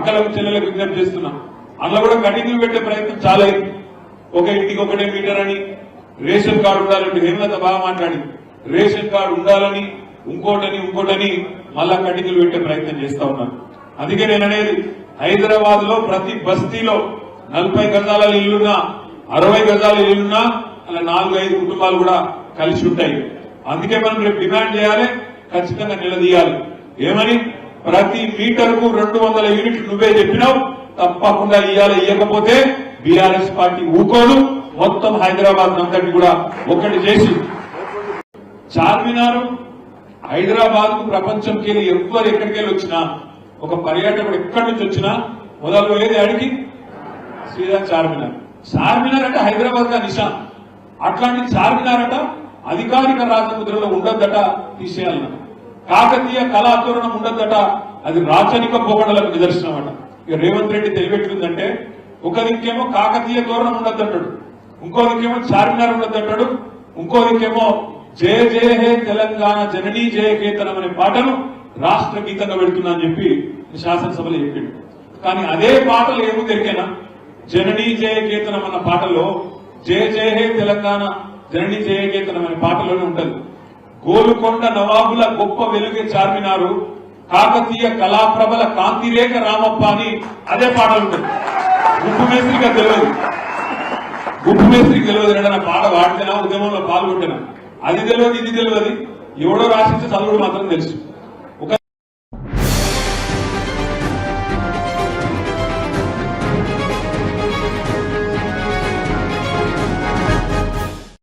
అక్కలకు చెల్లెలకు విజ్ఞప్తి చేస్తున్నా. అందులో కూడా కటింగ్లు పెట్టే ప్రయత్నం చాలా అయింది. ఒక ఇంటికి ఒకటే మీటర్ అని, రేషన్ కార్డు ఉండాలంటే హేమలత బాగా మాట్లాడి రేషన్ కార్డు ఉండాలని ఇంకోటని మళ్ళా కటింగ్లు పెట్టే ప్రయత్నం చేస్తా ఉన్నారు. అందుకే నేను అనేది హైదరాబాద్ లో ప్రతి బస్తీలో 40 గజాల ఇల్లున్నా 60 గజాల ఇల్లున్నా అలా 4-5 కుటుంబాలు కూడా కలిసి ఉంటాయి. అందుకే మనం రేపు డిమాండ్ చేయాలి, ఖచ్చితంగా నిలదీయాలి. ఏమని? ప్రతి మీటర్కు 200 యూనిట్లు నువ్వే చెప్పినావు, తప్పకుండా ఇవ్వకపోతే బీఆర్ఎస్ పార్టీ ఊకోదు. మొత్తం హైదరాబాద్ అంతటి కూడా ఒక్కటి చేసి చార్మినార్ హైదరాబాద్ కు ప్రపంచంకి ఎవ్వరు ఎక్కడికెళ్ళి వచ్చినా, ఒక పర్యాటకుడు ఎక్కడి నుంచి వచ్చినా మొదలు ఏది అడిగి శ్రీరామ్ చార్మినార్ అంటే హైదరాబాద్ గా నిషాన్. అట్లాంటి చార్మినార్ అట అధికారిక రాజముద్రలో ఉండద్దట, తీసేయాలన్న. కాకతీయ కళాతోరణం ఉండద్దట, అది రాచనిక పోకడలకు నిదర్శనం అట. ఇక రేవంత్ రెడ్డి తెలిపెట్టిందంటే ఒక దిక్కేమో కాకతీయ తోరణం ఉండద్దంటాడు, ఇంకో దిక్కేమో చార్మినార్ ఉండద్దంటాడు, ఇంకో దిక్కేమో జయ జయ హే తెలంగాణ జననీ జయ కేతనం అనే పాటను రాష్ట్ర గీతంగా పెడుతున్నా అని చెప్పి శాసనసభలో చెప్పిండు. కానీ అదే పాటలు ఏమో దొరికేనా? జననీ జయ కేతనం అన్న పాటలో జయ జయ హే తెలంగాణ జననీ జయ కేతనం అనే పాటలోనే ఉంటది. గోలుకొండ నవాబుల గొప్ప వెలుగే చార్మినారు, కాకతీయ కళాప్రభల కాంతిరేఖ రామప్ప అని అదే పాటలు ఉంటుంది. గుప్పు మేస్త్రికి తెలియదు నా పాట వాడితేనా ఉద్యమంలో పాల్గొంటేనా, అది తెలియదు ఇది తెలియదు. ఎవడో రాసించే చదువుడు మాత్రం తెలుసు.